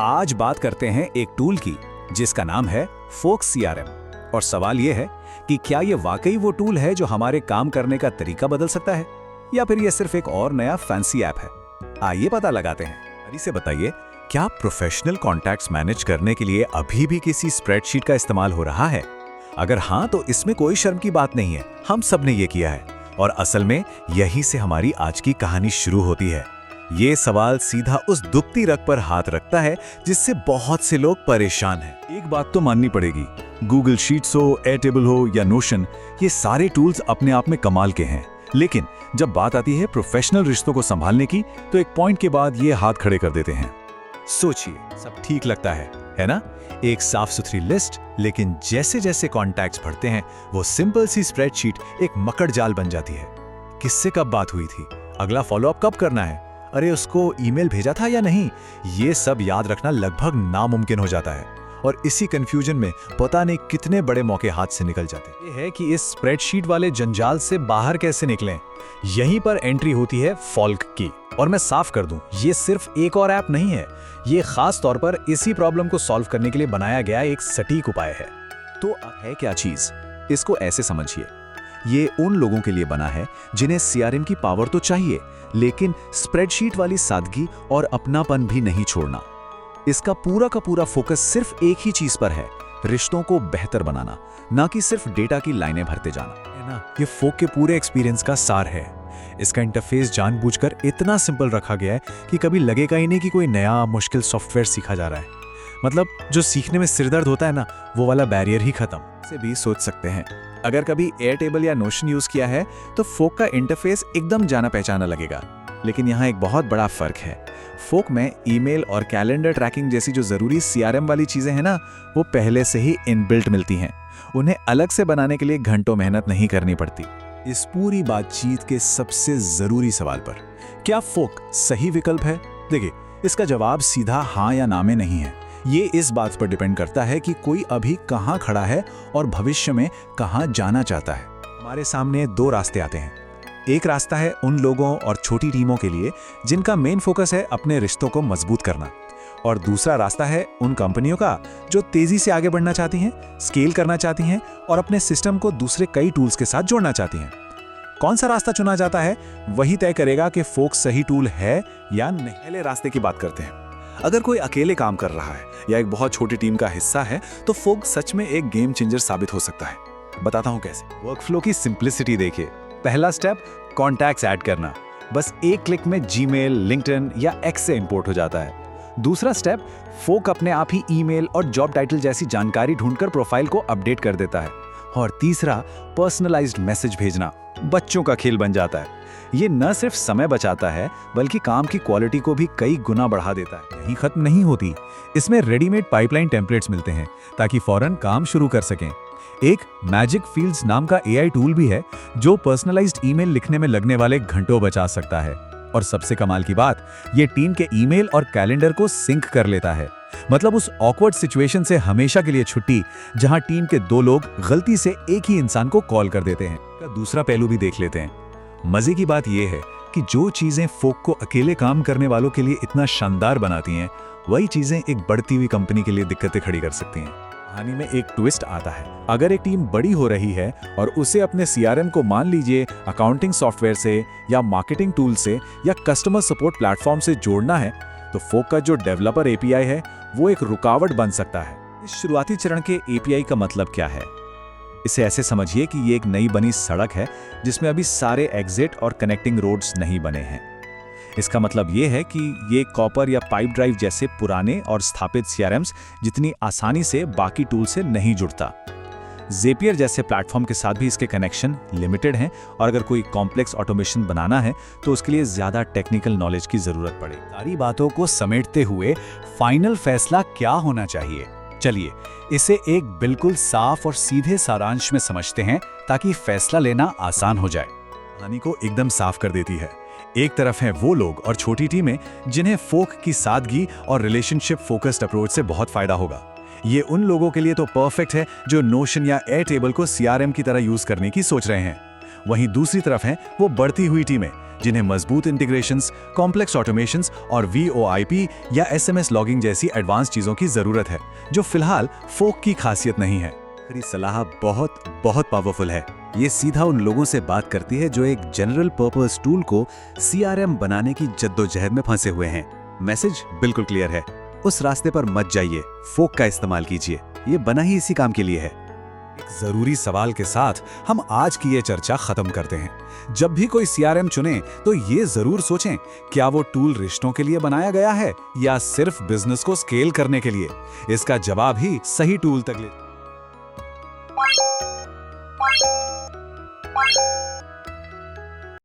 आज बात करते हैं एक टूल की जिसका नाम है फोक सीआरएम। और सवाल ये है कि क्या ये वाकई वो टूल है जो हमारे काम करने का तरीका बदल सकता है, या फिर ये सिर्फ एक और नया फैंसी ऐप है। आइए पता लगाते हैं। अरी से बताइए, क्या प्रोफेशनल कॉन्टैक्ट्स मैनेज करने के लिए अभी भी किसी स्प्रेडशीट का इस्तेमाल हो रहा है? अगर हाँ, तो इसमें कोई शर्म की बात नहीं है, हम सब ने ये किया है। और असल में यहीं से हमारी आज की कहानी शुरू होती है। ये सवाल सीधा उस दुखती रग पर हाथ रखता है जिससे बहुत से लोग परेशान हैं। एक बात तो माननी पड़ेगी, गूगल शीट्स हो, एयरटेबल हो या नोशन, ये सारे टूल्स अपने आप में कमाल के हैं। लेकिन जब बात आती है प्रोफेशनल रिश्तों को संभालने की, तो एक पॉइंट के बाद ये हाथ खड़े कर देते हैं। सोचिए, सब ठीक लगता है ना? एक साफ सुथरी लिस्ट, लेकिन जैसे जैसे कॉन्टैक्ट्स बढ़ते हैं, वो सिंपल सी स्प्रेडशीट एक मकड़ जाल बन जाती है। किससे कब बात हुई थी, अगला फॉलोअप कब करना है, अरे उसको ईमेल भेजा था या नहीं, ये सब याद रखना लगभग नामुमकिन हो जाता है। और इसी कंफ्यूजन में पता नहीं कितने बड़े मौके हाथ से निकल जाते। ये है कि इस स्प्रेडशीट वाले जंजाल से बाहर कैसे निकलें। यहीं पर एंट्री होती है फॉल्क की। और मैं साफ कर दूं, ये सिर्फ एक और ऐप नहीं है, ये खास तौर पर इसी प्रॉब्लम को सॉल्व करने के लिए बनाया गया एक सटीक उपाय है। तो है क्या चीज? इसको ऐसे समझिए, ये उन लोगों के लिए बना है जिन्हें सीआरएम की पावर तो चाहिए, लेकिन स्प्रेडशीट वाली सादगी और अपनापन भी नहीं छोड़ना। इसका पूरा का पूरा फोकस सिर्फ एक ही चीज पर है, रिश्तों को बेहतर बनाना, ना कि सिर्फ डेटा की लाइनें भरते जाना, है ना? ये फोक के पूरे एक्सपीरियंस का सार है। इसका इंटरफेस जानबूझकर इतना सिंपल रखा गया है कि कभी लगेगा ही नहीं कि कोई नया मुश्किल सॉफ्टवेयर सीखा जा रहा है। मतलब जो सीखने में सिरदर्द होता है ना, वो वाला बैरियर ही खत्म। से भी सोच सकते हैं, अगर कभी एयरटेबल या नोशन यूज किया है तो फोक का इंटरफेस एकदम जाना पहचाना लगेगा। लेकिन यहाँ एक बहुत बड़ा फर्क है। फोक में ईमेल और कैलेंडर ट्रैकिंग जैसी जो जरूरी सीआरएम वाली चीजें हैं ना, वो पहले से ही इनबिल्ट मिलती हैं। उन्हें अलग से बनाने के लिए घंटों मेहनत नहीं करनी पड़ती। इस पूरी बातचीत के सबसे जरूरी सवाल पर, क्या फोक सही विकल्प है? देखिए, इसका जवाब सीधा हाँ या ना में नहीं है। ये इस बात पर डिपेंड करता है कि कोई अभी कहाँ खड़ा है और भविष्य में कहाँ जाना चाहता है। हमारे सामने दो रास्ते आते हैं। एक रास्ता है उन लोगों और छोटी टीमों के लिए जिनका मेन फोकस है अपने रिश्तों को मजबूत करना, और दूसरा रास्ता है उन कंपनियों का जो तेजी से आगे बढ़ना चाहती हैं, स्केल करना चाहती हैं और अपने सिस्टम को दूसरे कई टूल्स के साथ जोड़ना चाहती हैं। कौन सा रास्ता चुना जाता है, वही तय करेगा कि फोक सही टूल है या नहीं। पहले रास्ते की बात करते हैं। अगर कोई अकेले काम कर रहा है या एक बहुत छोटी टीम का हिस्सा है, तो फोक सच में एक गेम चेंजर साबित हो सकता है। बताता हूं कैसे। वर्कफ्लो की सिंप्लिसिटी देखिए। पहला स्टेप, कॉन्टैक्ट्स ऐड करना। बस एक क्लिक में जीमेल, लिंक्डइन या एक्स से इंपोर्ट हो जाता है। दूसरा स्टेप, फोक अपने आप ही ईमेल और जॉब टाइटल जैसी जानकारी ढूंढकर प्रोफाइल को अपडेट कर देता है। और तीसरा, पर्सनलाइज्ड मैसेज भेजना बच्चों का खेल बन जाता है। ये न सिर्फ समय बचाता है, बल्कि काम की क्वालिटी को भी कई गुना बढ़ा देता है। यही खत्म नहीं होती, इसमें रेडीमेड पाइपलाइन टेम्पलेट्स मिलते हैं ताकि फौरन काम शुरू कर सकें। एक मैजिक फील्ड्स नाम का एआई टूल भी है जो पर्सनलाइज्ड ईमेल लिखने में लगने वाले घंटों बचा सकता है। और सबसे कमाल की बात, ये टीम के ईमेल और कैलेंडर को सिंक कर लेता है। मतलब उस ऑकवर्ड सिचुएशन से हमेशा के लिए छुट्टी, जहां टीम के दो लोग गलती से एक ही इंसान को कॉल कर देते हैं। का दूसरा पहलू भी देख लेते हैं। मजे की बात यह है कि जो चीजें फोक को अकेले काम करने वालों के लिए इतना शानदार बनाती हैं, वही चीजें एक बढ़ती हुई कंपनी के लिए दिक्कतें खड़ी कर सकती हैं। कहानी में एक ट्विस्ट आता है। अगर एक टीम बड़ी हो रही है और उसे अपने सीआरएम को, मान लीजिए अकाउंटिंग सॉफ्टवेयर से या मार्केटिंग टूल से या कस्टमर सपोर्ट प्लेटफॉर्म से जोड़ना है, तो फोक का जो डेवलपर एपीआई है, वो एक रुकावट बन सकता है। इस शुरुआती चरण के एपीआई का मतलब क्या है? इसे ऐसे समझिए कि ये एक नई बनी सड़क है जिसमें अभी सारे एग्जिट और कनेक्टिंग रोड्स नहीं बने हैं। इसका मतलब ये है कि ये कॉपर या पाइप ड्राइव जैसे पुराने और स्थापित सीआरएम्स जितनी आसानी से बाकी टूल से नहीं जुड़ता। ज़ेपियर जैसे प्लेटफॉर्म के साथ भी इसके कनेक्शन लिमिटेड हैं, और अगर कोई कॉम्प्लेक्स ऑटोमेशन बनाना है तो उसके लिए ज़्यादा टेक्निकल नॉलेज की ज़रूरत पड़े। सारी बातों को समेटते हुए फाइनल फैसला क्या होना चाहिए? चलिए इसे एक बिल्कुल साफ और सीधे सारांश में समझते हैं ताकि फैसला लेना आसान हो जाए। कहानी को एकदम साफ कर देती है। एक तरफ हैं वो लोग और छोटी टीमें जिन्हें फोक की सादगी और रिलेशनशिप फोकस्ड अप्रोच से बहुत फायदा होगा। ये उन लोगों के लिए तो परफेक्ट है जो नोशन या एयरटेबल को सीआरएम की तरह यूज करने की सोच रहे हैं। वहीं दूसरी तरफ हैं वो बढ़ती हुई टीमें जिन्हें मजबूत इंटीग्रेशंस, कॉम्प्लेक्स ऑटोमेशंस और VoIP या SMS लॉगिंग जैसी एडवांस चीजों की जरूरत है, जो फिलहाल फोक की खासियत नहीं है। मेरी सलाह बहुत बहुत पावरफुल है। ये सीधा उन लोगों से बात करती है जो एक जनरल पर्पस टूल को CRM बनाने की जद्दोजहद में फंसे हुए हैं। मैसेज बिल्कुल क्लियर है, उस रास्ते पर मत जाइए, फोक का इस्तेमाल कीजिए, ये बना ही इसी काम के लिए है। एक जरूरी सवाल के साथ हम आज की ये चर्चा खत्म करते हैं। जब भी कोई CRM चुने तो ये जरूर सोचें, क्या वो टूल रिश्तों के लिए बनाया गया है या सिर्फ बिजनेस को स्केल करने के लिए। इसका जवाब ही सही टूल तक ले